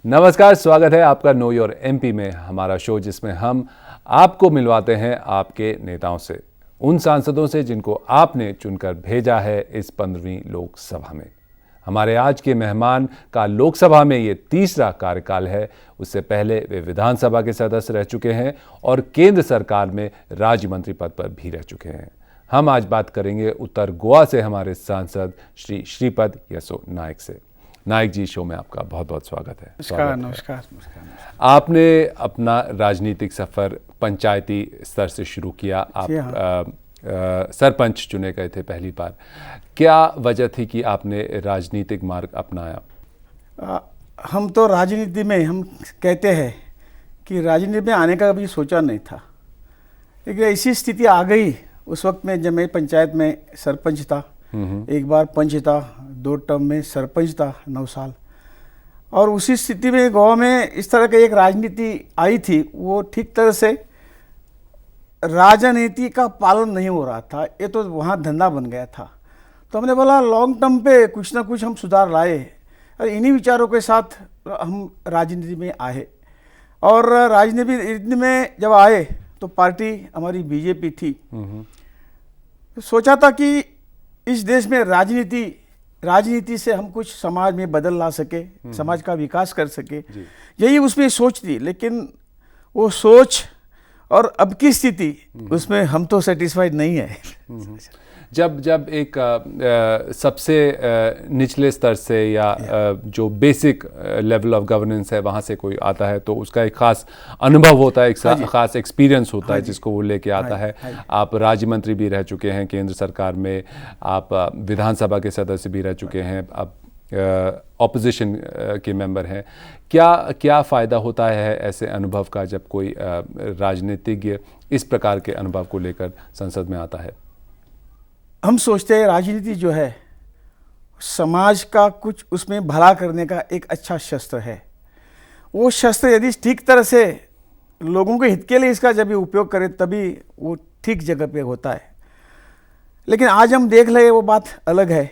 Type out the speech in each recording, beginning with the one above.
नमस्कार, स्वागत है आपका नो योर एमपी में, हमारा शो जिसमें हम आपको मिलवाते हैं आपके नेताओं से, उन सांसदों से जिनको आपने चुनकर भेजा है इस 15वीं लोकसभा में। हमारे आज के मेहमान का लोकसभा में ये तीसरा कार्यकाल है। उससे पहले वे विधानसभा के सदस्य रह चुके हैं और केंद्र सरकार में राज्य मंत्री पद पर भी रह चुके हैं। हम आज बात करेंगे उत्तर गोवा से हमारे सांसद श्री श्रीपद यसो नाइक से। नाइक जी, शो में आपका बहुत बहुत स्वागत है। नमस्कार। आपने अपना राजनीतिक सफ़र पंचायती स्तर से शुरू किया। आप सरपंच चुने गए थे पहली बार। क्या वजह थी कि आपने राजनीतिक मार्ग अपनाया? हम तो राजनीति में, हम कहते हैं कि राजनीति में आने का कभी सोचा नहीं था, लेकिन ऐसी स्थिति आ गई उस वक्त में जब मैं पंचायत में सरपंच था। एक बार पंच था, 2 टर्म में सरपंच था 9 साल। और उसी स्थिति में गोवा में इस तरह की एक राजनीति आई थी, वो ठीक तरह से राजनीति का पालन नहीं हो रहा था। ये तो वहाँ धंधा बन गया था। तो हमने बोला लॉन्ग टर्म पे कुछ ना कुछ हम सुधार लाए, और इन्हीं विचारों के साथ हम राजनीति में आए। और राजनीति में जब आए तो पार्टी हमारी बीजेपी थी। तो सोचा था कि इस देश में राजनीति से हम कुछ समाज में बदल ला सके, समाज का विकास कर सके, यही उसमें सोच थी। लेकिन वो सोच और अब की स्थिति, उसमें हम तो सेटिस्फाइड नहीं है। जब एक सबसे निचले स्तर से या जो बेसिक लेवल ऑफ गवर्नेंस है वहाँ से कोई आता है तो उसका एक खास अनुभव होता है, एक खास एक्सपीरियंस होता है जिसको वो लेके आता है। आप राज्य मंत्री भी रह चुके हैं केंद्र सरकार में, आप विधानसभा के सदस्य भी रह चुके हैं, आप ऑपोजिशन के मेंबर हैं। क्या फ़ायदा होता है ऐसे अनुभव का जब कोई राजनीतिज्ञ इस प्रकार के अनुभव को लेकर संसद में आता है? हम सोचते हैं राजनीति जो है समाज का कुछ उसमें भला करने का एक अच्छा शस्त्र है। वो शस्त्र यदि ठीक तरह से लोगों के हित के लिए इसका जब उपयोग करें तभी वो ठीक जगह पे होता है। लेकिन आज हम देख रहे हैं वो बात अलग है।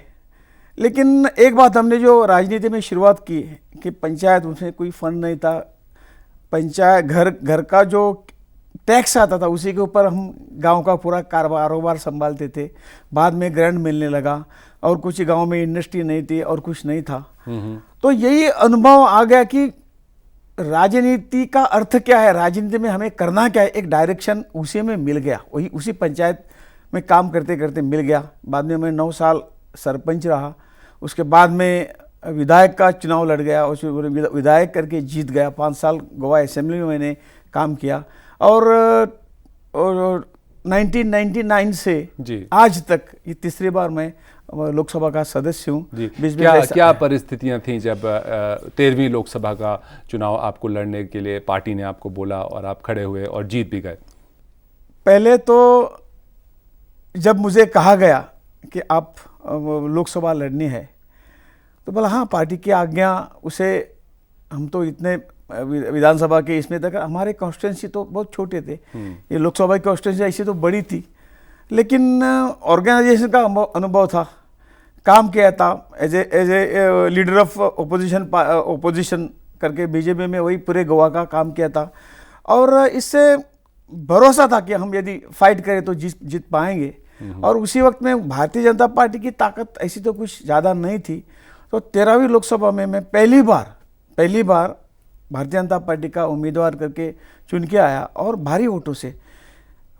लेकिन एक बात हमने जो राजनीति में शुरुआत की कि पंचायत, उसमें कोई फंड नहीं था। पंचायत घर का जो टैक्स आता था उसी के ऊपर हम गांव का पूरा कारोबार संभालते थे। बाद में ग्रांट मिलने लगा और कुछ गांव में इंडस्ट्री नहीं थी और कुछ नहीं था। तो यही अनुभव आ गया कि राजनीति का अर्थ क्या है, राजनीति में हमें करना क्या है, एक डायरेक्शन उसी में मिल गया। वही उसी पंचायत में काम करते करते मिल गया। बाद में मैं 9 साल सरपंच रहा। उसके बाद में विधायक का चुनाव लड़ गया, उसमें विधायक करके जीत गया। 5 साल गोवा असेंबली में मैंने काम किया। और 1999 से आज तक ये तीसरी बार मैं लोकसभा का सदस्य हूँ। क्या परिस्थितियाँ थीं जब 13वीं लोकसभा का चुनाव आपको लड़ने के लिए पार्टी ने आपको बोला और आप खड़े हुए और जीत भी गए? पहले तो जब मुझे कहा गया कि आप लोकसभा लड़नी है तो बोला हाँ, पार्टी की आज्ञा। उसे हम तो इतने विधानसभा के इसमें तक, हमारे कॉन्स्टिट्यूंसी तो बहुत छोटे थे, ये लोकसभा की कॉन्स्टिट्यूंसी ऐसी तो बड़ी थी। लेकिन ऑर्गेनाइजेशन का अनुभव था, काम किया था as a leader of opposition करके बीजेपी में, वही पूरे गोवा का काम किया था। और इससे भरोसा था कि हम यदि फाइट करें तो जीत पाएंगे। और उसी वक्त में भारतीय जनता पार्टी की ताकत ऐसी तो कुछ ज़्यादा नहीं थी। तो 13वीं लोकसभा में मैं पहली बार भारतीय जनता पार्टी का उम्मीदवार करके चुन के आया और भारी वोटों से।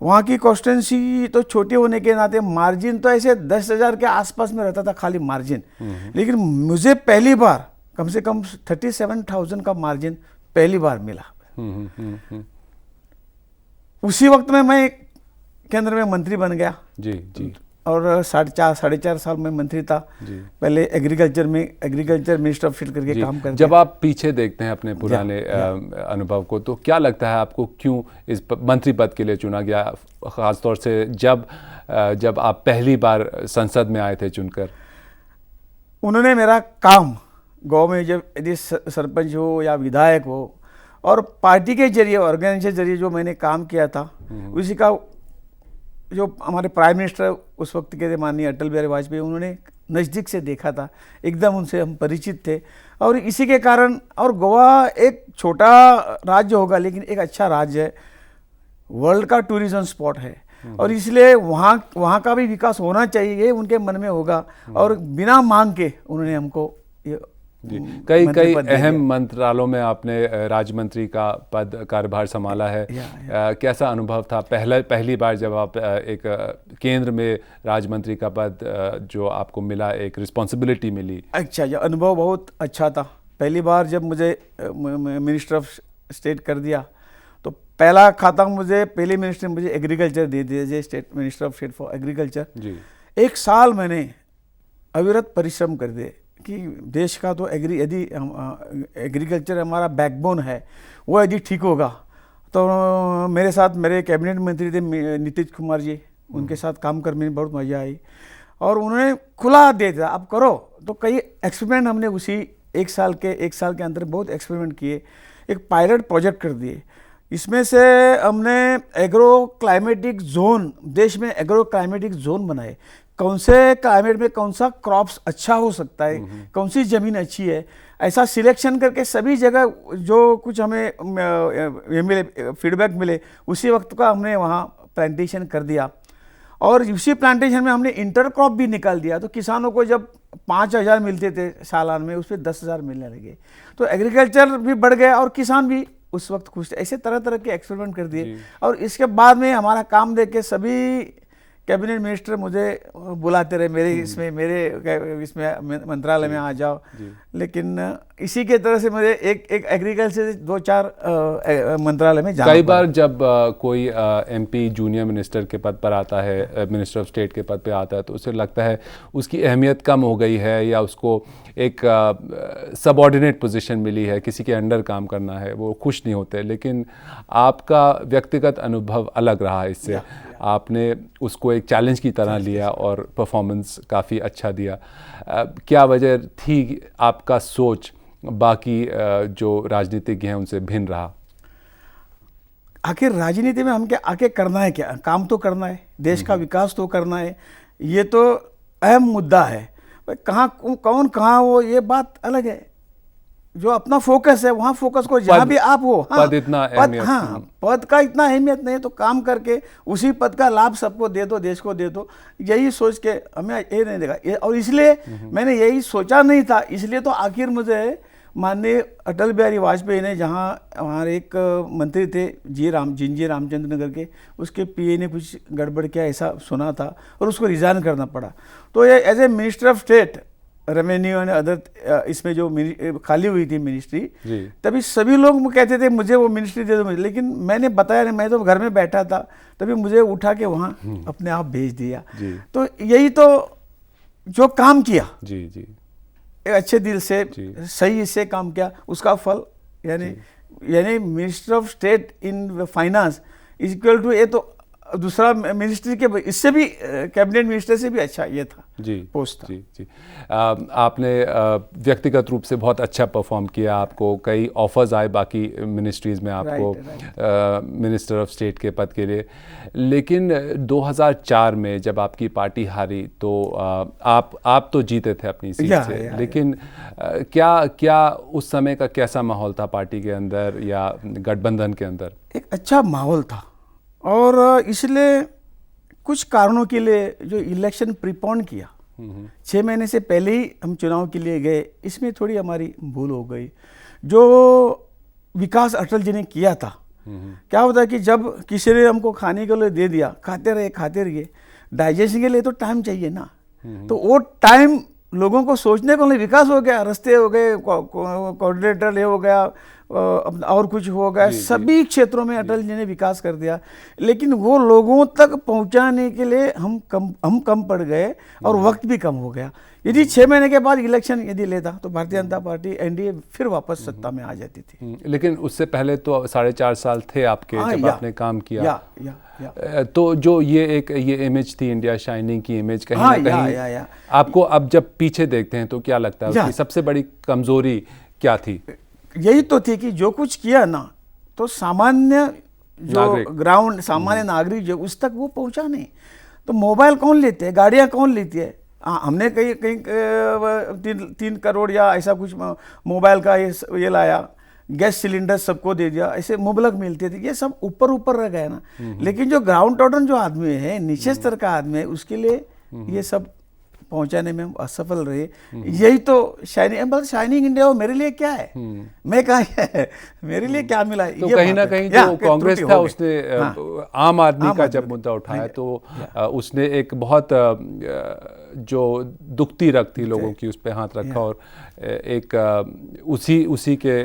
वहाँ की कॉन्स्टिट्यूंसी तो छोटी होने के नाते मार्जिन तो ऐसे 10,000 के आसपास में रहता था खाली मार्जिन। लेकिन मुझे पहली बार कम से कम 37,000 का मार्जिन पहली बार मिला। उसी वक्त में मैं केंद्र में मंत्री बन गया। जी। और 4.5 साल में मंत्री था। पहले एग्रीकल्चर मिनिस्टर ऑफ फील्ड करके काम करते। जब आप पीछे देखते हैं अपने पुराने अनुभव को तो क्या लगता है आपको क्यों इस मंत्री पद के लिए चुना गया, खासतौर से जब आप पहली बार संसद में आए थे चुनकर? उन्होंने मेरा काम गाँव में जब यदि सरपंच हो या विधायक हो और पार्टी के जरिए, ऑर्गेनाइजेशन के जरिए जो मैंने काम किया था, उसी का जो हमारे प्राइम मिनिस्टर उस वक्त के थे माननीय अटल बिहारी वाजपेयी, उन्होंने नज़दीक से देखा था, एकदम उनसे हम परिचित थे। और इसी के कारण, और गोवा एक छोटा राज्य होगा लेकिन एक अच्छा राज्य है, वर्ल्ड का टूरिज्म स्पॉट है, और इसलिए वहाँ का भी विकास होना चाहिए, ये उनके मन में होगा। और बिना मांग के उन्होंने हमको ये कई मंत्री पद दे अहम दिया। मंत्रालयों में आपने राज्य मंत्री का पद कार्यभार संभाला है। कैसा अनुभव था पहली बार जब आप एक केंद्र में राज्य मंत्री का पद जो आपको मिला, एक रिस्पॉन्सिबिलिटी मिली? अच्छा, यह अनुभव बहुत अच्छा था। पहली बार जब मुझे मिनिस्टर ऑफ स्टेट कर दिया, तो पहला खाता मुझे पहले मिनिस्टर ने मुझे एग्रीकल्चर दे दिया, state minister of state for agriculture G. एक साल मैंने अविरत परिश्रम कर दिए कि देश का तो यदि एग्रीकल्चर हमारा बैकबोन है, वो यदि ठीक होगा तो मेरे साथ मेरे कैबिनेट मंत्री थे नीतीश कुमार जी, उनके साथ काम करने में बहुत मज़ा आई। और उन्होंने खुला दे दिया, आप करो। तो कई एक्सपेरिमेंट हमने उसी एक साल के अंदर बहुत एक्सपेरिमेंट किए, एक पायलट प्रोजेक्ट कर दिए। इसमें से हमने एग्रो क्लाइमेटिक जोन, देश में एग्रो क्लाइमेटिक जोन बनाए, कौन से क्लाइमेट में कौन सा क्रॉप्स अच्छा हो सकता है, कौन सी ज़मीन अच्छी है, ऐसा सिलेक्शन करके सभी जगह जो कुछ हमें मिले, फीडबैक मिले, उसी वक्त का हमने वहाँ प्लांटेशन कर दिया। और उसी प्लांटेशन में हमने इंटर क्रॉप भी निकाल दिया। तो किसानों को जब 5,000 मिलते थे सालाना में, उस पर 10,000 मिलने लगे। तो एग्रीकल्चर भी बढ़ गया और किसान भी उस वक्त खुश थे। ऐसे तरह तरह के एक्सपेरिमेंट कर दिए। और इसके बाद में हमारा काम देख के सभी कैबिनेट मिनिस्टर मुझे बुलाते रहे, मेरे इसमें मंत्रालय में आ जाओ। लेकिन इसी के तरह से मुझे एक एग्रीकल्चर से 2-4 मंत्रालय में जाना। कई बार जब कोई एमपी जूनियर मिनिस्टर के पद पर आता है, मिनिस्टर ऑफ स्टेट के पद पे आता है, तो उसे लगता है उसकी अहमियत कम हो गई है या उसको एक सबऑर्डिनेट पोजीशन मिली है, किसी के अंडर काम करना है, वो खुश नहीं होते। लेकिन आपका व्यक्तिगत अनुभव अलग रहा इससे, आपने उसको एक चैलेंज की तरह लिया और परफॉर्मेंस काफ़ी अच्छा दिया। क्या वजह थी आपका सोच बाकी जो राजनीतिज्ञ हैं उनसे भिन्न रहा? आखिर राजनीति में हम क्या आके करना है, क्या काम तो करना है, देश का विकास तो करना है, ये तो अहम मुद्दा है। कहाँ कौन कहाँ हो, ये बात अलग है। जो अपना फोकस है वहाँ फोकस को, जहाँ भी आप हो। हाँ, पद इतना अहमियत, पद का इतना अहमियत नहीं है, तो काम करके उसी पद का लाभ सबको दे दो, देश को दे दो, यही सोच के हमें ये नहीं देखा। और इसलिए मैंने यही सोचा नहीं था, इसलिए तो आखिर मुझे माननीय अटल बिहारी वाजपेयी ने, जहाँ हमारे एक मंत्री थे जिनजी रामचंद्र नगर के, उसके पीए ने कुछ गड़बड़ किया ऐसा सुना था और उसको रिजाइन करना पड़ा। तो ये as a minister of state revenue and other, इसमें जो खाली हुई थी मिनिस्ट्री, तभी सभी लोग कहते थे मुझे वो मिनिस्ट्री दे दो मुझे, लेकिन मैंने बताया नहीं, मैं तो घर में बैठा था, तभी मुझे उठा के वहाँ अपने आप भेज दिया। तो यही तो जो काम किया एक अच्छे दिल से, सही से काम किया, उसका फल यानी minister of state in finance is equal to, ये तो दूसरा मिनिस्ट्री के, इससे भी कैबिनेट मिनिस्टर से भी अच्छा ये था पोस्ट था। जी। आपने व्यक्तिगत रूप से बहुत अच्छा परफॉर्म किया, आपको कई ऑफर्स आए बाकी मिनिस्ट्रीज़ में आपको मिनिस्टर ऑफ स्टेट के पद के लिए। लेकिन 2004 में जब आपकी पार्टी हारी तो आप तो जीते थे अपनी सीट से, लेकिन क्या उस समय का कैसा माहौल था पार्टी के अंदर या गठबंधन के अंदर? एक अच्छा माहौल था, और इसलिए कुछ कारणों के लिए जो इलेक्शन प्रीपोन किया, 6 महीने से पहले ही हम चुनाव के लिए गए, इसमें थोड़ी हमारी भूल हो गई। जो विकास अटल जी ने किया था, क्या होता है कि जब किसी ने हमको खाने के लिए दे दिया, खाते रहे, डाइजेशन के लिए तो टाइम चाहिए ना। तो वो टाइम लोगों को सोचने को नहीं, विकास हो गया, रास्ते हो गए, कोऑर्डिनेटर हो गया, और कुछ हो गया, सभी क्षेत्रों में अटल जी ने विकास कर दिया। लेकिन वो लोगों तक पहुंचाने के लिए हम कम पड़ गए और वक्त भी कम हो गया। यदि 6 महीने के बाद इलेक्शन यदि लेता तो भारतीय जनता पार्टी एनडीए फिर वापस सत्ता में आ जाती थी। लेकिन उससे पहले तो 4.5 साल थे आपके, जब आपने काम किया। तो जो ये इमेज थी, इंडिया शाइनिंग की इमेज, कहीं ना कहीं आपको अब जब पीछे देखते हैं तो क्या लगता है उसकी सबसे बड़ी कमजोरी क्या थी? यही तो थी कि जो कुछ किया ना, तो सामान्य जो ग्राउंड, सामान्य नागरिक जो उस तक वो पहुंचा नहीं। तो मोबाइल कौन लेते हैं, गाड़ियां कौन लेती है, हाँ, हमने कहीं कहीं 3 करोड़ या ऐसा कुछ मोबाइल का ये लाया, गैस सिलेंडर सबको दे दिया, ऐसे मुबलक मिलते थे, ये सब ऊपर ऊपर रह गए ना। लेकिन जो ग्राउंड टोटन जो आदमी है, नीचे स्तर का आदमी है, उसके लिए ये सब पहुंचाने में हम असफल रहे। यही तो शाइनिंग इंडिया वो मेरे लिए क्या है, मैं कहा है, मेरे लिए क्या मिला है। तो ये कहीं ना बात है। कहीं या, जो कि कांग्रेस त्रुटि था हो गई। उसने हाँ। आम आदमी आम का आदमी जब का- मुद्दा उठाया नहीं, तो उसने एक बहुत जो दुखती रग थी लोगों की उस पर हाथ रखा और एक उसी के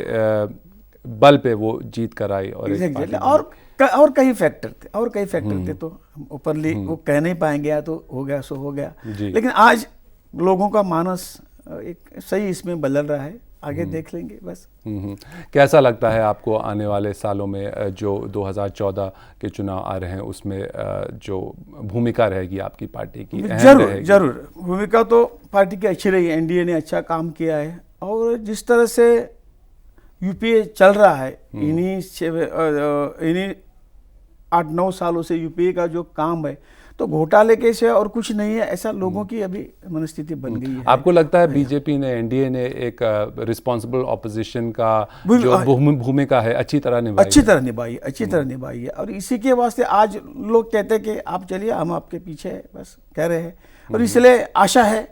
बल पे वो जीत कर आई और एक Exactly. पार्टी और कई फैक्टर थे, तो हम ओपनली वो कह नहीं पाएंगे, या तो हो गया सो हो गया। जी। लेकिन आज लोगों का मानस एक सही इसमें बदल रहा है, आगे देख लेंगे बस। कैसा लगता है आपको आने वाले सालों में जो 2014 के चुनाव आ रहे हैं उसमें जो भूमिका रहेगी आपकी पार्टी की, अहम जरूर रहेगी? जरूर भूमिका तो पार्टी की अच्छी रही है, एनडीए ने अच्छा काम किया है। और जिस तरह से यूपीए चल रहा है, इन्हीं 8-9 सालों से यूपीए का जो काम है, तो घोटाले के से और कुछ नहीं है, ऐसा लोगों की अभी मनस्थिति बन गई है। आपको लगता है बीजेपी ने, एनडीए ने एक रिस्पॉन्सिबल ऑपोजिशन का जो भूमिका है अच्छी तरह निभाई? अच्छी तरह निभाई है। और इसी के वास्ते आज लोग कहते हैं कि आप चलिए, हम आपके पीछे हैं, बस कह रहे हैं। और इसलिए आशा है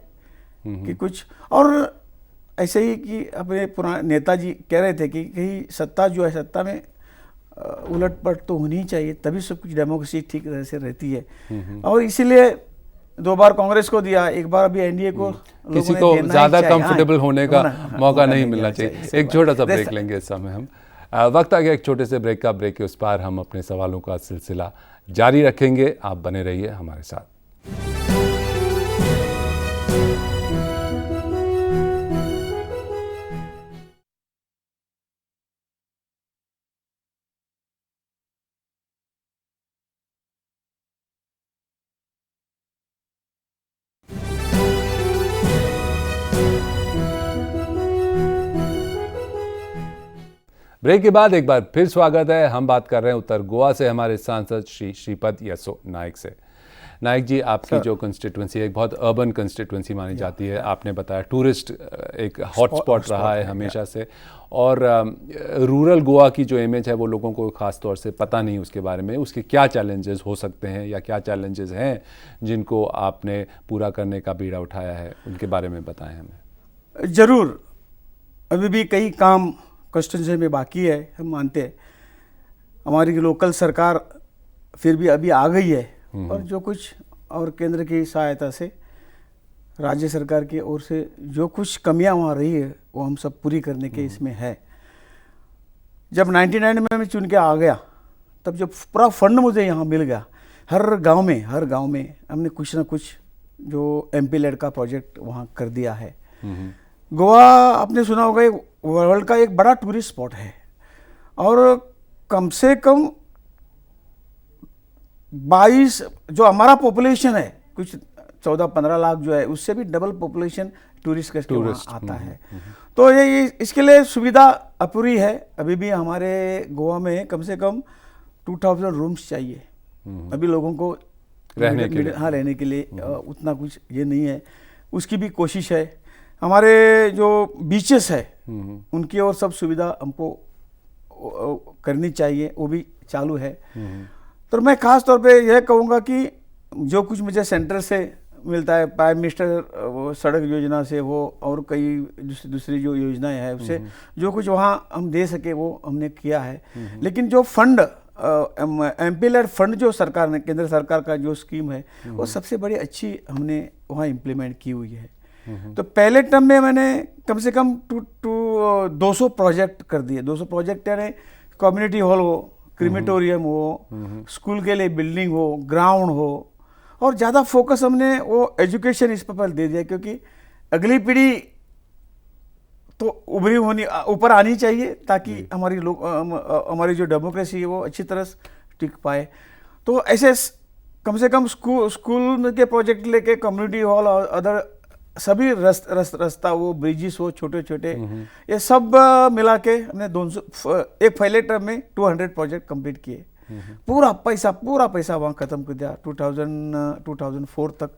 कि कुछ, और ऐसे ही कि अपने पुराने नेताजी कह रहे थे कि कहीं सत्ता जो है, सत्ता में उलटपलट तो होनी चाहिए, तभी सब कुछ डेमोक्रेसी ठीक तरह से रहती है। और इसीलिए 2 बार कांग्रेस को दिया, एक बार अभी एनडीए को। किसी को ज्यादा कंफर्टेबल होने का मौका नहीं मिलना चाहिए। एक छोटा सा ब्रेक लेंगे इस समय हम। वक्त आ गया एक छोटे से ब्रेक का। ब्रेक के उस पार हम अपने सवालों का सिलसिला जारी रखेंगे, आप बने रहिए हमारे साथ। ब्रेक के बाद एक बार फिर स्वागत है। हम बात कर रहे हैं उत्तर गोवा से हमारे सांसद श्री श्रीपद यसो नाइक से। नाइक जी, आपकी जो कंस्टिट्यूंसी है एक बहुत अर्बन कंस्टिट्यूंसी मानी जाती है। आपने बताया टूरिस्ट एक हॉटस्पॉट रहा है हमेशा से, और रूरल गोवा की जो इमेज है वो लोगों को खास तौर से पता नहीं उसके बारे में, उसके क्या चैलेंजेस हो सकते हैं या क्या चैलेंजेस हैं जिनको आपने पूरा करने का बीड़ा उठाया है, उनके बारे में बताएं हमें। जरूर, अभी भी कई काम कॉन्स्टिट्यूंसी में बाकी है, हम मानते हैं। हमारी लोकल सरकार फिर भी अभी आ गई है, और जो कुछ और केंद्र की सहायता से, राज्य सरकार की ओर से जो कुछ कमियां वहाँ रही है वो हम सब पूरी करने के इसमें है। जब 99 में मैं चुन के आ गया, तब जब पूरा फंड मुझे यहाँ मिल गया, हर गांव में हमने कुछ ना कुछ जो एमपी लेड का प्रोजेक्ट वहाँ कर दिया है। गोवा, आपने सुना होगा, एक वर्ल्ड का एक बड़ा टूरिस्ट स्पॉट है, और कम से कम 22 जो हमारा पॉपुलेशन है, कुछ 14-15 लाख जो है, उससे भी डबल पॉपुलेशन टूरिस्ट के वहाँ आता है। तो ये इसके लिए सुविधा अपूरी है। अभी भी हमारे गोवा में कम से कम 2000 रूम्स चाहिए अभी लोगों को रहने के लिए। हाँ, रहने के लिए उतना कुछ ये नहीं है, उसकी भी कोशिश है। हमारे जो बीचेस है उनकी और सब सुविधा हमको करनी चाहिए, वो भी चालू है। तो मैं खास तौर पे यह कहूँगा कि जो कुछ मुझे सेंटर से मिलता है, प्राइम मिनिस्टर सड़क योजना से हो और कई दूसरी जो योजनाएं हैं उससे जो कुछ वहाँ हम दे सके वो हमने किया है। लेकिन जो फंड एमपी लेड फंड जो सरकार ने, केंद्र सरकार का जो स्कीम है, वो सबसे बड़ी अच्छी हमने वहाँ इम्प्लीमेंट की हुई है। तो पहले टर्म में मैंने कम से कम 200 प्रोजेक्ट कर दिए। 200 प्रोजेक्ट यानी कम्युनिटी हॉल हो, क्रीमेटोरियम हो, स्कूल के लिए बिल्डिंग हो, ग्राउंड हो, और ज़्यादा फोकस हमने वो एजुकेशन इस पर दे दिया, क्योंकि अगली पीढ़ी तो उभरी होनी ऊपर आनी चाहिए, ताकि हमारी जो डेमोक्रेसी है वो अच्छी तरह से टिक पाए। तो ऐसे कम से कम स्कूल के प्रोजेक्ट लेके कम्युनिटी हॉल और अदर सभी रास्ता वो ब्रिजेस हो छोटे छोटे, ये सब मिला के हमने 200 एक पहले टर्म में 200 प्रोजेक्ट कंप्लीट किए। पूरा पैसा वहाँ ख़त्म कर दिया। 2004 तक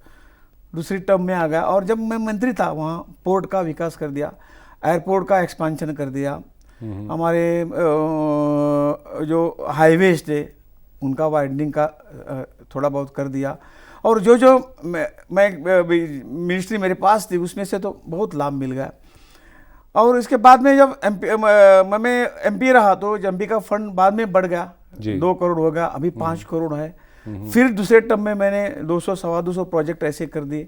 दूसरी टर्म में आ गया, और जब मैं मंत्री था वहाँ पोर्ट का विकास कर दिया, एयरपोर्ट का एक्सपांशन कर दिया, हमारे जो हाईवेज थे उनका वाइडनिंग का थोड़ा बहुत कर दिया, और जो जो मैं मिनिस्ट्री मेरे पास थी उसमें से तो बहुत लाभ मिल गया। और इसके बाद में जब मैं एमपी रहा तो एमपी का फंड बाद में बढ़ गया, 2 करोड़ हो गया, अभी 5 करोड़ है। फिर दूसरे टर्म में मैंने 200 सवा 200 प्रोजेक्ट ऐसे कर दिए।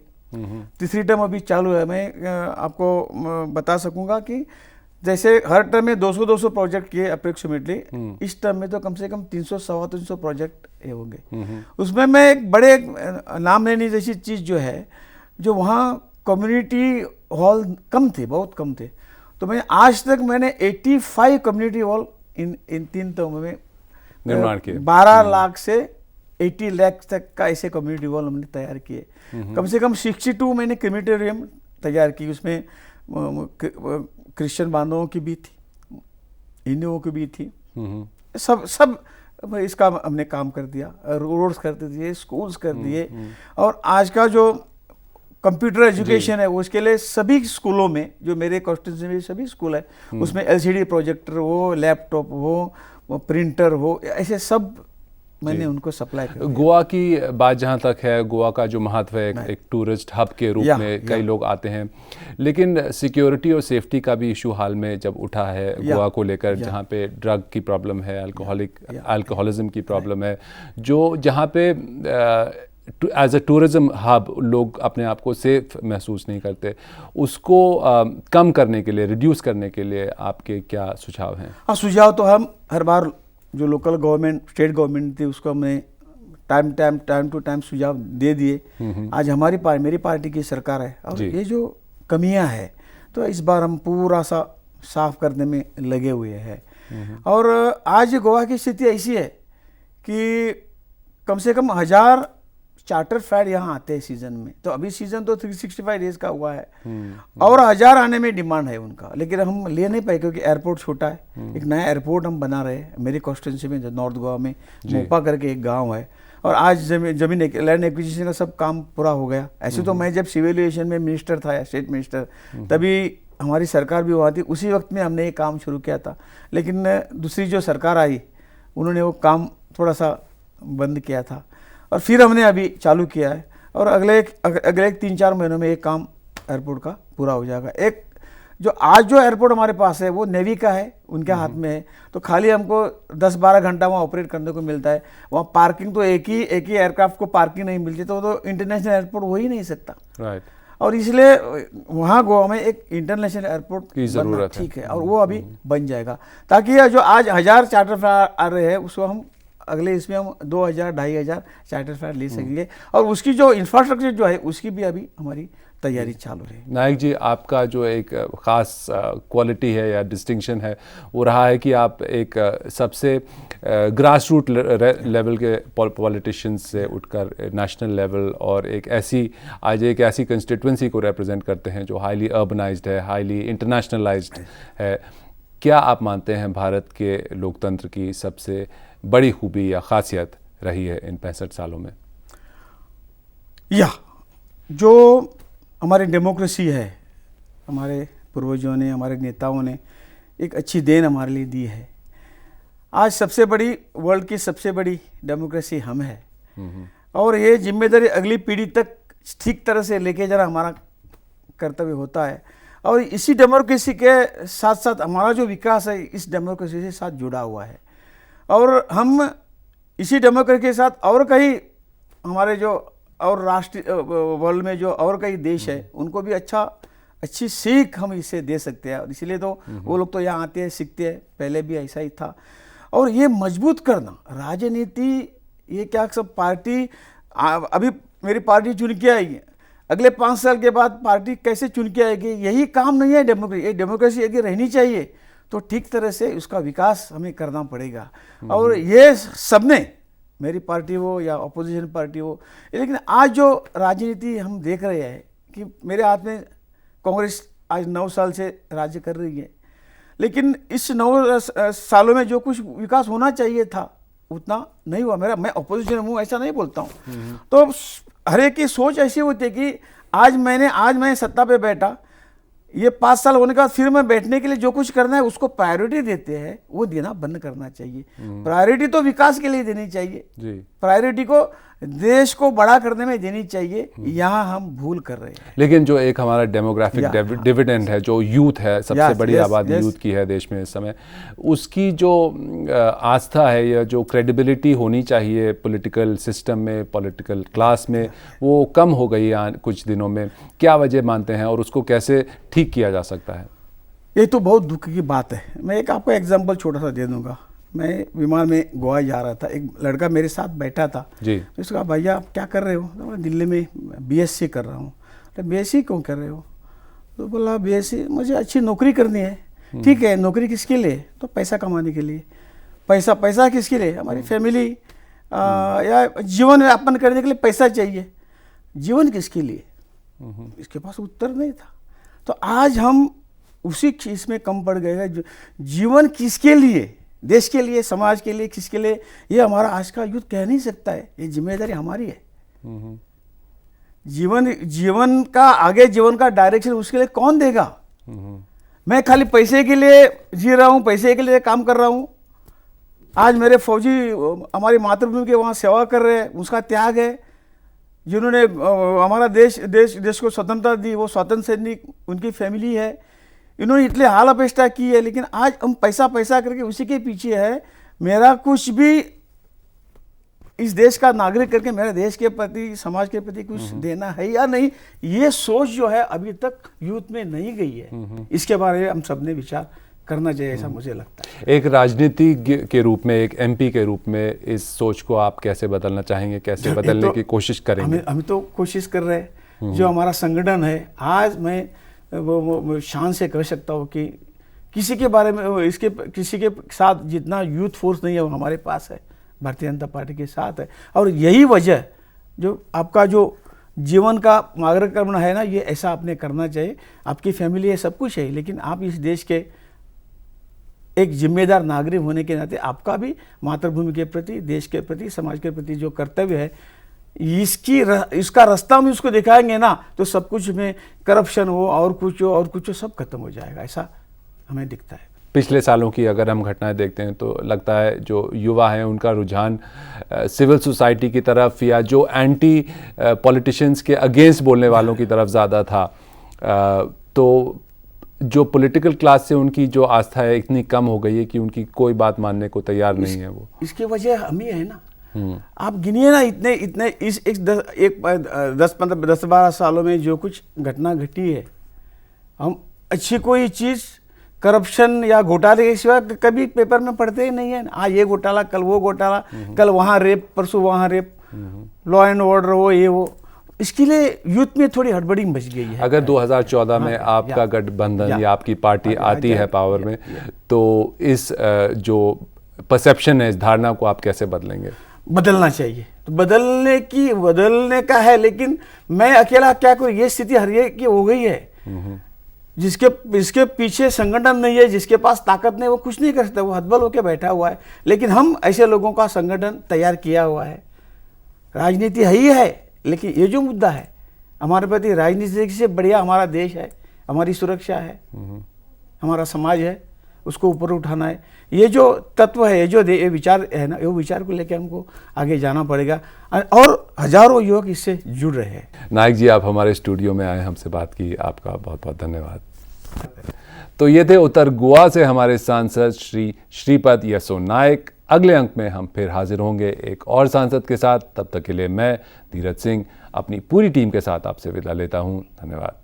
तीसरी टर्म अभी चालू है। मैं आपको बता सकूंगा कि जैसे हर टर्म में 200 प्रोजेक्ट किए अप्रोक्सीमेटली, इस टर्म में तो कम से कम 300 सवा 300 प्रोजेक्ट ये होंगे। उसमें मैं एक बड़े नाम लेने जैसी चीज़ जो है, जो वहाँ कम्युनिटी हॉल कम थे, बहुत कम थे, तो मैं आज तक मैंने 85 कम्युनिटी हॉल इन 3 टर्म में निर्माण किए। 12 लाख से 80 लाख तक का ऐसे कम्युनिटी हॉल हमने तैयार किए। कम से कम 62 मैंने क्रिमेटोरियम तैयार की, उसमें क्रिश्चियन बांधवों की भी थी, हिंदुओं की भी थी, सब इसका हमने काम कर दिया, रोड्स कर दिए, स्कूल्स कर दिए। और आज का जो कंप्यूटर एजुकेशन है उसके लिए सभी स्कूलों में, जो मेरे कॉन्स्टिट्यूंसी में सभी स्कूल है, उसमें LCD प्रोजेक्टर हो, लैपटॉप हो, प्रिंटर हो, ऐसे सब मैंने उनको सप्लाई कर दिया। गोवा की बात जहाँ तक है, गोवा का जो महत्व है एक टूरिस्ट हब के रूप में कई लोग आते हैं, लेकिन सिक्योरिटी और सेफ्टी का भी इशू हाल में जब उठा है गोवा को लेकर, जहाँ पे ड्रग की प्रॉब्लम है, अल्कोहलिज्म की प्रॉब्लम है, जो जहाँ पे एज अ टूरिज्म हब लोग अपने आप को सेफ महसूस नहीं करते, उसको कम करने के लिए, रिड्यूस करने के लिए आपके क्या सुझाव हैं? हाँ, सुझाव तो हम हर बार जो लोकल गवर्नमेंट, स्टेट गवर्नमेंट थी, उसको हमने टाइम टू टाइम सुझाव दे दिए। आज मेरी पार्टी की सरकार है, और ये जो कमियां है तो इस बार हम पूरा सा साफ करने में लगे हुए हैं। और आज गोवा की स्थिति ऐसी है कि कम से कम 1000 चार्टर फ्लाइट यहाँ आते हैं सीजन में, तो अभी सीजन तो 365 डेज का हुआ है, और 1000 आने में डिमांड है उनका, लेकिन हम ले नहीं पाए क्योंकि एयरपोर्ट छोटा है। एक नया एयरपोर्ट हम बना रहे हैं मेरी कॉन्स्टिट्यूंसी में, नॉर्थ गोवा में मोपा करके एक गांव है, और आज जमीन लैंड एक्विजिशन का सब काम पूरा हो गया। ऐसे तो मैं जब सिविल एविएशन में मिनिस्टर था, या स्टेट मिनिस्टर, तभी हमारी सरकार भी हुआ थी, उसी वक्त में हमने ये काम शुरू किया था। लेकिन दूसरी जो सरकार आई उन्होंने वो काम थोड़ा सा बंद किया था, और फिर हमने अभी चालू किया है, और अगले 3-4 महीनों में एक काम एयरपोर्ट का पूरा हो जाएगा। एक जो एयरपोर्ट हमारे पास है वो नेवी का है, उनके हाथ में है, तो खाली हमको 10-12 घंटा वहाँ ऑपरेट करने को मिलता है। वहाँ पार्किंग तो एक ही एयरक्राफ्ट को पार्किंग नहीं मिलती, तो इंटरनेशनल एयरपोर्ट हो ही नहीं सकता। राइट। और इसलिए वहाँ गोवा में एक इंटरनेशनल एयरपोर्ट की जरूरत है, ठीक है, और वो अभी बन जाएगा, ताकि जो आज 1000 चार्टर फ्लाइट आ रहे हैं उसको हम अगले इसमें हम 2000-2500 चार्टर फ्लाइट ले सकेंगे, और उसकी जो इंफ्रास्ट्रक्चर जो है उसकी भी अभी हमारी तैयारी चालू है। नायक जी, आपका जो एक ख़ास क्वालिटी है या डिस्टिंक्शन है वो रहा है कि आप एक सबसे ग्रास रूट लेवल के पॉलिटिशियंस से उठकर नेशनल लेवल और एक ऐसी कंस्टिट्यूंसी को रिप्रेजेंट करते हैं जो हाईली अर्बनाइज्ड है, हाईली इंटरनेशनलाइज्ड है। क्या आप मानते हैं भारत के लोकतंत्र की सबसे बड़ी खूबी या खासियत रही है इन 65 सालों में? जो हमारी डेमोक्रेसी है, हमारे पूर्वजों ने, हमारे नेताओं ने एक अच्छी देन हमारे लिए दी है। आज सबसे बड़ी, वर्ल्ड की सबसे बड़ी डेमोक्रेसी हम है, और ये जिम्मेदारी अगली पीढ़ी तक ठीक तरह से लेके जाना हमारा कर्तव्य होता है। और इसी डेमोक्रेसी के साथ साथ हमारा जो विकास है इस डेमोक्रेसी के साथ जुड़ा हुआ है, और हम इसी डेमोक्रेसी के साथ और कई हमारे जो और राष्ट्रीय वर्ल्ड में जो और कई देश है उनको भी अच्छी सीख हम इससे दे सकते हैं। और इसलिए तो वो लोग तो यहाँ आते हैं, सीखते हैं, पहले भी ऐसा ही था। और ये मजबूत करना राजनीति, ये क्या सब पार्टी, अभी मेरी पार्टी चुन के आएगी, अगले 5 साल के बाद पार्टी कैसे चुन के आएगी, यही काम नहीं है डेमोक्रेसी। ये डेमोक्रेसी यदि रहनी चाहिए तो ठीक तरह से उसका विकास हमें करना पड़ेगा। और ये सबने, मेरी पार्टी हो या अपोजिशन पार्टी हो, लेकिन आज जो राजनीति हम देख रहे हैं कि मेरे हाथ में कांग्रेस आज 9 साल से राज्य कर रही है, लेकिन इस 9 सालों में जो कुछ विकास होना चाहिए था उतना नहीं हुआ। मैं अपोजिशन हूँ ऐसा नहीं बोलता हूँ। तो हर एक की सोच ऐसी होती है कि आज मैं सत्ता पे बैठा, ये 5 साल होने के बाद फिर मैं बैठने के लिए जो कुछ करना है उसको प्रायोरिटी देते हैं, वो देना बंद करना चाहिए। प्रायोरिटी तो विकास के लिए देनी चाहिए जी। प्रायोरिटी को देश को बड़ा करने में देनी चाहिए, यहाँ हम भूल कर रहे हैं। लेकिन जो एक हमारा डेमोग्राफिक डिविडेंड है, जो यूथ है, सबसे बड़ी आबादी यूथ की है देश में इस समय, उसकी जो आस्था है या जो क्रेडिबिलिटी होनी चाहिए पॉलिटिकल सिस्टम में, पॉलिटिकल क्लास में, वो कम हो गई है कुछ दिनों में। क्या वजह मानते हैं और उसको कैसे ठीक किया जा सकता है? ये तो बहुत दुख की बात है। मैं एक आपको एग्जांपल छोटा सा दे दूंगा। मैं विमान में गोवा जा रहा था, एक लड़का मेरे साथ बैठा था जी। उसने कहा भैया आप क्या कर रहे हो? तो मैं दिल्ली में बीएससी कर रहा हूँ। तो बीएससी क्यों कर रहे हो? तो बोला बीएससी मुझे अच्छी नौकरी करनी है। ठीक है, नौकरी किसके लिए? तो पैसा कमाने के लिए। पैसा किसके लिए? हमारी फैमिली या जीवन यापन करने के लिए पैसा चाहिए। जीवन किसके लिए? इसके पास उत्तर नहीं था। तो आज हम उसी चीज में कम पड़ गए हैं। जीवन किसके लिए? देश के लिए, समाज के लिए, किसके लिए? ये हमारा आज का युद्ध कह नहीं सकता है। ये जिम्मेदारी हमारी है। जीवन का डायरेक्शन उसके लिए कौन देगा? मैं खाली पैसे के लिए जी रहा हूं, पैसे के लिए काम कर रहा हूं। आज मेरे फौजी हमारी मातृभूमि के वहां सेवा कर रहे हैं, उसका त्याग है। जिन्होंने हमारा देश को स्वतंत्रता दी, वो स्वतंत्र सैनिक, उनकी फैमिली है। इन्होंने इतने हाल अपेष्टा की है, लेकिन आज हम पैसा करके उसी के पीछे है। मेरा कुछ भी इस देश का नागरिक करके मेरे देश के प्रति, समाज के प्रति कुछ देना है या नहीं, ये सोच जो है अभी तक यूथ में नहीं गई है। इसके बारे में हम सबने विचार करना चाहिए, ऐसा मुझे लगता है। एक राजनीतिज्ञ के रूप में, एक एमपी के रूप में इस सोच को आप कैसे बदलना चाहेंगे, कैसे बदलने की कोशिश करेंगे? हम तो कोशिश कर रहे हैं। जो हमारा संगठन है, आज मैं वो शान से कह सकता हूँ कि किसी के बारे में किसी के साथ जितना यूथ फोर्स नहीं है वो हमारे पास है, भारतीय जनता पार्टी के साथ है। और यही वजह जो आपका जो जीवन का मार्गक्रमण है ना, ये ऐसा आपने करना चाहिए। आपकी फैमिली है, सब कुछ है, लेकिन आप इस देश के एक जिम्मेदार नागरिक होने के नाते आपका भी मातृभूमि के प्रति, देश के प्रति, समाज के प्रति जो कर्तव्य है, इसका रास्ता हम उसको दिखाएंगे ना, तो सब कुछ में करप्शन हो और कुछ हो सब खत्म हो जाएगा, ऐसा हमें दिखता है। पिछले सालों की अगर हम घटनाएं देखते हैं तो लगता है जो युवा हैं उनका रुझान सिविल सोसाइटी की तरफ या जो एंटी पॉलिटिशियंस के अगेंस्ट बोलने वालों की तरफ ज़्यादा था। तो जो पॉलिटिकल क्लास से उनकी जो आस्था है इतनी कम हो गई है कि उनकी कोई बात मानने को तैयार नहीं है। वो इसकी वजह हम ही है ना। आप गिनिए ना, इतने इस 10-12 सालों में जो कुछ घटना घटी है, हम अच्छी कोई चीज़ करप्शन या घोटाले के सिवा कभी पेपर में पढ़ते ही नहीं है। आज ये घोटाला, कल वो घोटाला, कल वहाँ रेप, परसों वहाँ रेप, लॉ एंड ऑर्डर हो, ये वो। इसके लिए यूथ में थोड़ी हड़बड़ी मच गई है। अगर 2014 में आपका गठबंधन या आपकी पार्टी आती है पावर में, तो इस जो परसेप्शन है, इस धारणा को आप कैसे बदलेंगे? बदलना चाहिए, तो बदलने का है, लेकिन मैं अकेला क्या करूं? ये स्थिति हर एक की हो गई है। जिसके पीछे संगठन नहीं है, जिसके पास ताकत नहीं, वो कुछ नहीं कर सकता, वो हतबल होकर बैठा हुआ है। लेकिन हम ऐसे लोगों का संगठन तैयार किया हुआ है। राजनीति है ही है, लेकिन ये जो मुद्दा है हमारे प्रति, राजनीति से बढ़िया हमारा देश है, हमारी सुरक्षा है, हमारा समाज है, उसको ऊपर उठाना है। ये जो तत्व है, ये विचार है ना, ये विचार को लेकर हमको आगे जाना पड़ेगा। और हजारों युवक इससे जुड़ रहे हैं। नायक जी, आप हमारे स्टूडियो में आए, हमसे बात की, आपका बहुत बहुत धन्यवाद। तो ये थे उत्तर गोवा से हमारे सांसद श्री श्रीपद यसो नायक। अगले अंक में हम फिर हाजिर होंगे एक और सांसद के साथ। तब तक के लिए मैं धीरज सिंह अपनी पूरी टीम के साथ आपसे विदा लेता हूँ। धन्यवाद।